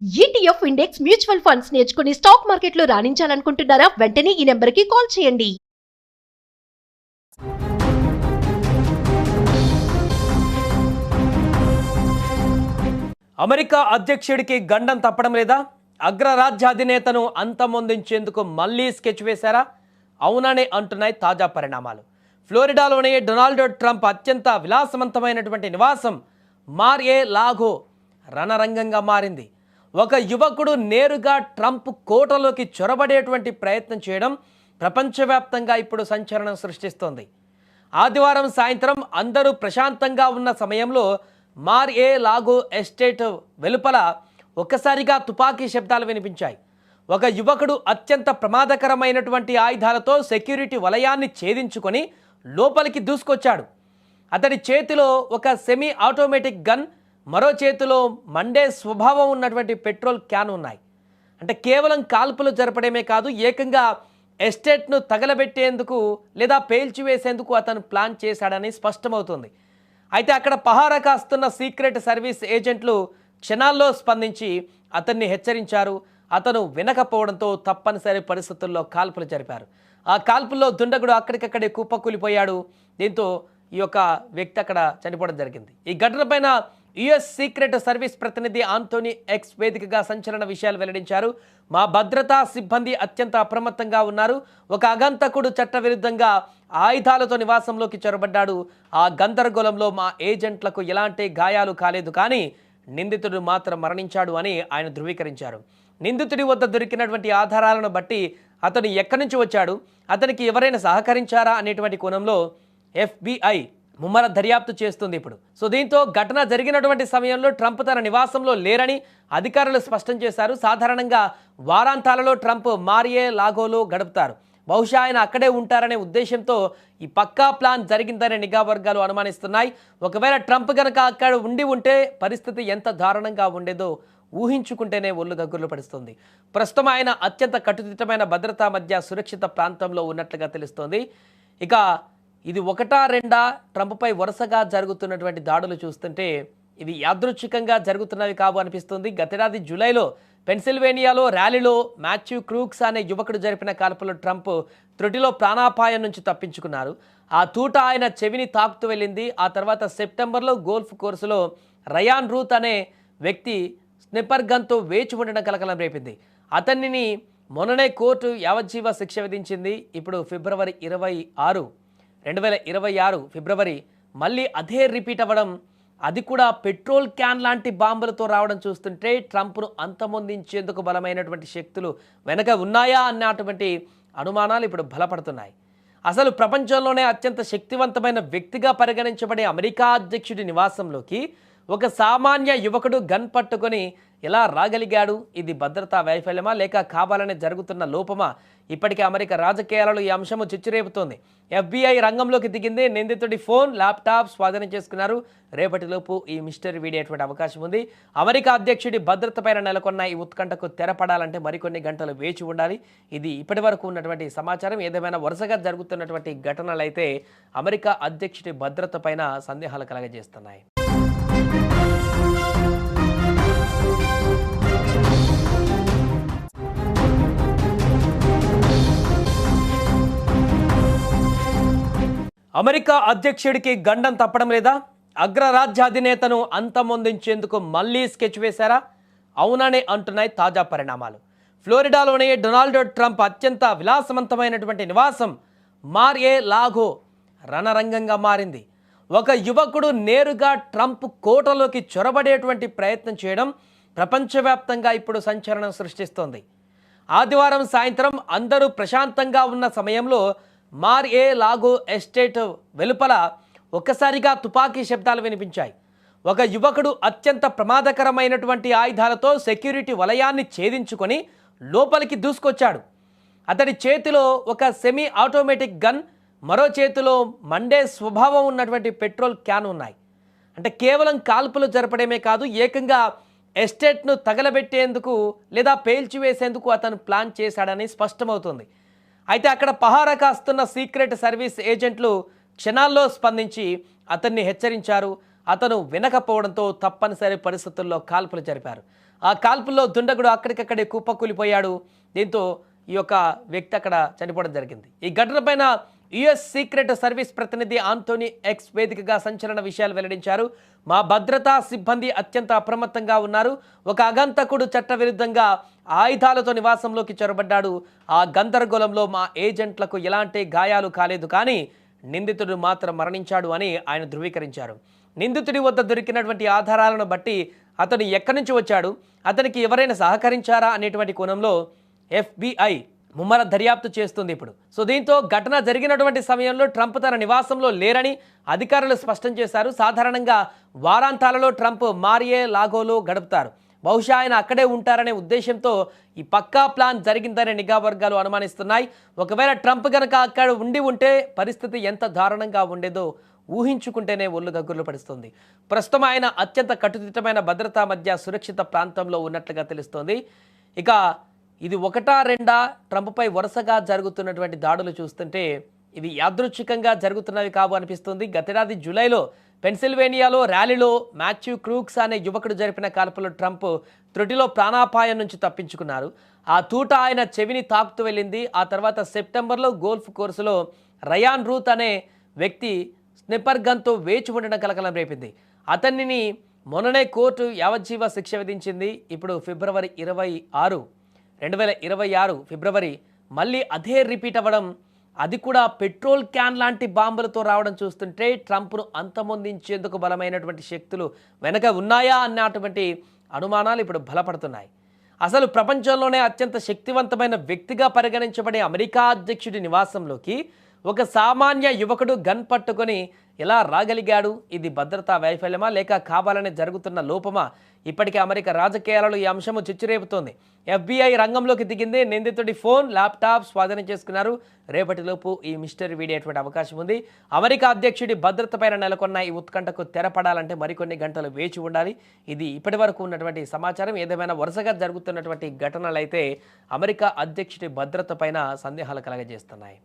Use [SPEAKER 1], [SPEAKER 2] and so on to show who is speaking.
[SPEAKER 1] ETF index mutual funds నేర్చుకుని stock మార్కెట్లో రాణించాలనుకుంటున్నారా? వెంటనే ఈ నెంబర్కి కాల్ చేయండి.
[SPEAKER 2] అమెరికా అధ్యక్షుడికి గండం తప్పడం లేదా? అగ్రరాజ్యాధినేతను అంతమొందించేందుకు మళ్లీ స్కెచ్ వేశారా? అవుననే అంటున్నాయి తాజా పరిణామాలు. ఫ్లోరిడాలోని డొనాల్డ్ ట్రంప్ అత్యంత విలాసవంతమైనటువంటి నివాసం మార్-ఏ-లాగో రణరంగంగా మారింది. ఒక యువకుడు నేరుగా ట్రంప్ కోటలోకి చొరబడేటువంటి ప్రయత్నం చేయడం ప్రపంచవ్యాప్తంగా ఇప్పుడు సంచలనం సృష్టిస్తోంది. ఆదివారం సాయంత్రం అందరూ ప్రశాంతంగా ఉన్న సమయంలో మార్-ఏ-లాగో ఎస్టేట్ వెలుపల ఒక్కసారిగా తుపాకీ శబ్దాలు వినిపించాయి. ఒక యువకుడు అత్యంత ప్రమాదకరమైనటువంటి ఆయుధాలతో సెక్యూరిటీ వలయాన్ని ఛేదించుకొని లోపలికి దూసుకొచ్చాడు. అతడి చేతిలో ఒక సెమీ ఆటోమేటిక్ గన్, మరో చేతిలో మండే స్వభావం ఉన్నటువంటి పెట్రోల్ క్యాన్ ఉన్నాయి. అంటే కేవలం కాల్పులు జరపడమే కాదు, ఏకంగా ఎస్టేట్ను తగలబెట్టేందుకు లేదా పేల్చివేసేందుకు అతను ప్లాన్ చేశాడని స్పష్టమవుతుంది. అయితే అక్కడ పహారా కాస్తున్న సీక్రెట్ సర్వీస్ ఏజెంట్లు క్షణాల్లో స్పందించి అతన్ని హెచ్చరించారు. అతను వినకపోవడంతో తప్పనిసరి పరిస్థితుల్లో కాల్పులు జరిపారు. ఆ కాల్పుల్లో దుండగుడు అక్కడికక్కడే కుప్పకూలిపోయాడు. దీంతో ఈ యొక్క వ్యక్తి అక్కడ చనిపోవడం జరిగింది. ఈ ఘటనపైన యుఎస్ సీక్రెట్ సర్వీస్ ప్రతినిధి ఆంటోనీ ఎక్స్ వేదికగా సంచలన విషయాలు వెల్లడించారు. మా భద్రతా సిబ్బంది అత్యంత అప్రమత్తంగా ఉన్నారు. ఒక అగంతకుడు చట్టవిరుద్ధంగా ఆయుధాలతో నివాసంలోకి చొరబడ్డాడు. ఆ గందరగోళంలో మా ఏజెంట్లకు ఎలాంటి గాయాలు కాలేదు, కానీ నిందితుడు మాత్రం మరణించాడు అని ఆయన ధృవీకరించారు. నిందితుడి వద్ద దొరికినటువంటి ఆధారాలను బట్టి అతను ఎక్కడి నుంచి వచ్చాడు, అతనికి ఎవరైనా సహకరించారా అనేటువంటి కోణంలో FBI ముమ్మర దర్యాప్తు చేస్తుంది ఇప్పుడు. సో దీంతో ఘటన జరిగినటువంటి సమయంలో ట్రంప్ తన నివాసంలో లేరని అధికారులు స్పష్టం చేశారు. సాధారణంగా వారాంతాలలో ట్రంప్ మార్-ఏ-లాగోలో గడుపుతారు. బహుశా ఆయన అక్కడే ఉంటారనే ఉద్దేశంతో ఈ పక్కా ప్లాన్ జరిగిందని నిఘా వర్గాలు అనుమానిస్తున్నాయి. ఒకవేళ ట్రంప్ కనుక అక్కడ ఉంటే పరిస్థితి ఎంత దారుణంగా ఉండేదో ఊహించుకుంటేనే ఒళ్ళు గగ్గుర్లు పడుస్తుంది. ప్రస్తుతం ఆయన అత్యంత కట్టుదిట్టమైన భద్రతా మధ్య సురక్షిత ప్రాంతంలో ఉన్నట్లుగా తెలుస్తోంది. ఇక ఇది ఒకటా రెండా ట్రంప్పై వరుసగా జరుగుతున్నటువంటి దాడులు చూస్తుంటే ఇవి యాదృచ్ఛికంగా జరుగుతున్నవి కావు అనిపిస్తుంది. గతేడాది జూలైలో పెన్సిల్వేనియాలో ర్యాలీలో మాథ్యూ క్రూక్స్ అనే యువకుడు జరిపిన కాల్పులో ట్రంప్ త్రుటిలో ప్రాణాపాయం నుంచి తప్పించుకున్నారు. ఆ తూట ఆయన చెవిని తాకుతూ వెళ్ళింది. ఆ తర్వాత సెప్టెంబర్లో గోల్ఫ్ కోర్సులో రయాన్ రూత్ అనే వ్యక్తి స్నిప్పర్ గన్తో వేచి ఉండడం కలకలం రేపింది. అతనిని మొన్ననే కోర్టు యావజ్జీవ శిక్ష విధించింది. ఇప్పుడు ఫిబ్రవరి 2026 ఫిబ్రవరి మళ్ళీ అదే రిపీట్ అవ్వడం, అది కూడా పెట్రోల్ క్యాన్ లాంటి బాంబులతో రావడం చూస్తుంటే ట్రంప్ను అంతమొందించేందుకు బలమైనటువంటి శక్తులు వెనక ఉన్నాయా అన్నటువంటి అనుమానాలు ఇప్పుడు బలపడుతున్నాయి. అసలు ప్రపంచంలోనే అత్యంత శక్తివంతమైన వ్యక్తిగా పరిగణించబడే అమెరికా అధ్యక్షుడి నివాసంలోకి ఒక సామాన్య యువకుడు గన్ పట్టుకొని ఎలా రాగలిగాడు? ఇది భద్రతా వైఫల్యమా లేక కావాలనే జరుగుతున్న లోపమా? ఇప్పటికే అమెరికా రాజకీయాలలో ఈ అంశము చిచ్చురేపుతోంది. FBI రంగంలోకి దిగింది. నిందితుడి ఫోన్, ల్యాప్టాప్ స్వాధీనం చేసుకున్నారు. రేపటిలోపు ఈ మిస్టరీ వీడేటువంటి అవకాశం ఉంది. అమెరికా అధ్యక్షుడి భద్రతపైన నెలకొన్న ఈ ఉత్కంఠకు తెరపడాలంటే మరికొన్ని గంటలు వేచి ఉండాలి. ఇది ఇప్పటి వరకు ఉన్నటువంటి సమాచారం. ఏదేమైనా వరుసగా జరుగుతున్నటువంటి ఘటనలు అయితే అమెరికా అధ్యక్షుడి భద్రతపైన సందేహాలు కలగజేస్తున్నాయి. అమెరికా అధ్యక్షుడికి గండం తప్పడం లేదా? అగ్రరాజ్యాధినేతను అంతమొందించేందుకు మళ్లీ స్కెచ్ వేశారా? అవుననే అంటున్నాయి తాజా పరిణామాలు. ఫ్లోరిడాలోని డొనాల్డ్ ట్రంప్ అత్యంత విలాసవంతమైనటువంటి నివాసం మార్-ఏ-లాగో రణరంగంగా మారింది. ఒక యువకుడు నేరుగా ట్రంప్ కోటలోకి చొరబడేటువంటి ప్రయత్నం చేయడం ప్రపంచవ్యాప్తంగా ఇప్పుడు సంచలనం సృష్టిస్తోంది. ఆదివారం సాయంత్రం అందరూ ప్రశాంతంగా ఉన్న సమయంలో మార్-ఏ-లాగో ఎస్టేట్ వెలుపల ఒక్కసారిగా తుపాకీ శబ్దాలు వినిపించాయి. ఒక యువకుడు అత్యంత ప్రమాదకరమైనటువంటి ఆయుధాలతో సెక్యూరిటీ వలయాన్ని ఛేదించుకొని లోపలికి దూసుకొచ్చాడు. అతడి చేతిలో ఒక సెమీ ఆటోమేటిక్ గన్, మరో చేతిలో మండే స్వభావం ఉన్నటువంటి పెట్రోల్ క్యాన్ ఉన్నాయి. అంటే కేవలం కాల్పులు జరపడమే కాదు, ఏకంగా ఎస్టేట్ను తగలబెట్టేందుకు లేదా పేల్చివేసేందుకు అతను ప్లాన్ చేశాడని స్పష్టమవుతుంది. అయితే అక్కడ పహారా కాస్తున్న సీక్రెట్ సర్వీస్ ఏజెంట్లు క్షణాల్లో స్పందించి అతన్ని హెచ్చరించారు. అతను వినకపోవడంతో తప్పనిసరి పరిస్థితుల్లో కాల్పులు జరిపారు. ఆ కాల్పుల్లో దుండగుడు అక్కడికక్కడే కుప్పకూలిపోయాడు. దీంతో ఈ యొక్క వ్యక్తి అక్కడ చనిపోవడం జరిగింది. ఈ ఘటనపైన యుఎస్ సీక్రెట్ సర్వీస్ ప్రతినిధి ఆంటోనీ ఎక్స్ వేదికగా సంచలన విషయాలు వెల్లడించారు. మా భద్రతా సిబ్బంది అత్యంత అప్రమత్తంగా ఉన్నారు. ఒక అగంతకుడు చట్టవిరుద్ధంగా ఆయుధాలతో నివాసంలోకి చొరబడ్డాడు. ఆ గందరగోళంలో మా ఏజెంట్లకు ఎలాంటి గాయాలు కాలేదు, కానీ నిందితుడు మాత్రం మరణించాడు అని ఆయన ధృవీకరించారు. నిందితుడి వద్ద దొరికినటువంటి ఆధారాలను బట్టి అతను ఎక్కడి నుంచి వచ్చాడు, అతనికి ఎవరైనా సహకరించారా అనేటువంటి కోణంలో FBI ముమ్మర దర్యాప్తు చేస్తుంది ఇప్పుడు. సో దీంతో ఘటన జరిగినటువంటి సమయంలో ట్రంప్ తన నివాసంలో లేరని అధికారులు స్పష్టం చేశారు. సాధారణంగా వారాంతాలలో ట్రంప్ మారియే లాగోలో గడుపుతారు. బహుశా ఆయన అక్కడే ఉంటారనే ఉద్దేశంతో ఈ పక్కా ప్లాన్ జరిగిందనే నిఘా వర్గాలు అనుమానిస్తున్నాయి. ఒకవేళ ట్రంప్ గనక అక్కడ ఉంటే పరిస్థితి ఎంత దారుణంగా ఉండేదో ఊహించుకుంటేనే ఒళ్ళు గగ్గుర్లు పడుస్తుంది. ప్రస్తుతం ఆయన అత్యంత కట్టుదిట్టమైన భద్రతా మధ్య సురక్షిత ప్రాంతంలో ఉన్నట్లుగా తెలుస్తోంది. ఇక ఇది ఒకటా రెండా ట్రంప్పై వరుసగా జరుగుతున్నటువంటి దాడులు చూస్తుంటే ఇవి యాదృచ్ఛికంగా జరుగుతున్నవి కావు అనిపిస్తుంది. గతేడాది జూలైలో పెన్సిల్వేనియాలో ర్యాలీలో మాథ్యూ క్రూక్స్ అనే యువకుడు జరిపిన కాల్పులో ట్రంప్ త్రుటిలో ప్రాణాపాయం నుంచి తప్పించుకున్నారు. ఆ తూట ఆయన చెవిని తాకుతూ వెళ్ళింది. ఆ తర్వాత సెప్టెంబర్లో గోల్ఫ్ కోర్సులో రయాన్ రూత్ అనే వ్యక్తి స్నిప్పర్ గన్తో వేచి ఉండడం కలకలం రేపింది. అతనిని మొన్ననే కోర్టు యావజ్జీవ శిక్ష విధించింది. ఇప్పుడు ఫిబ్రవరి 2026 ఫిబ్రవరి మళ్ళీ అదే రిపీట్ అవ్వడం, అది కూడా పెట్రోల్ క్యాన్ లాంటి బాంబులతో రావడం చూస్తుంటే ట్రంప్ను అంతమొందించేందుకు బలమైనటువంటి శక్తులు వెనక ఉన్నాయా అన్నటువంటి అనుమానాలు ఇప్పుడు బలపడుతున్నాయి. అసలు ప్రపంచంలోనే అత్యంత శక్తివంతమైన వ్యక్తిగా పరిగణించబడే అమెరికా అధ్యక్షుడి నివాసంలోకి ఒక సామాన్య యువకుడు గన్ పట్టుకొని ఎలా రాగలిగాడు? ఇది భద్రతా వైఫల్యమా లేక కావాలనే జరుగుతున్న లోపమా? ఇప్పటికే అమెరికా రాజకీయాలలో ఈ అంశము చిచ్చురేపుతోంది. FBI రంగంలోకి దిగింది. నిందితుడి ఫోన్, ల్యాప్టాప్ స్వాధీనం చేసుకున్నారు. రేపటిలోపు ఈ మిస్టరీ వీడేటువంటి అవకాశం ఉంది. అమెరికా అధ్యక్షుడి భద్రత పైన నెలకొన్న ఈ ఉత్కంఠకు తెరపడాలంటే మరికొన్ని గంటలు వేచి ఉండాలి. ఇది ఇప్పటి వరకు ఉన్నటువంటి సమాచారం. ఏదేమైనా వరుసగా జరుగుతున్నటువంటి ఘటనలు అయితే అమెరికా అధ్యక్షుడి భద్రత పైన సందేహాలు కలగజేస్తున్నాయి.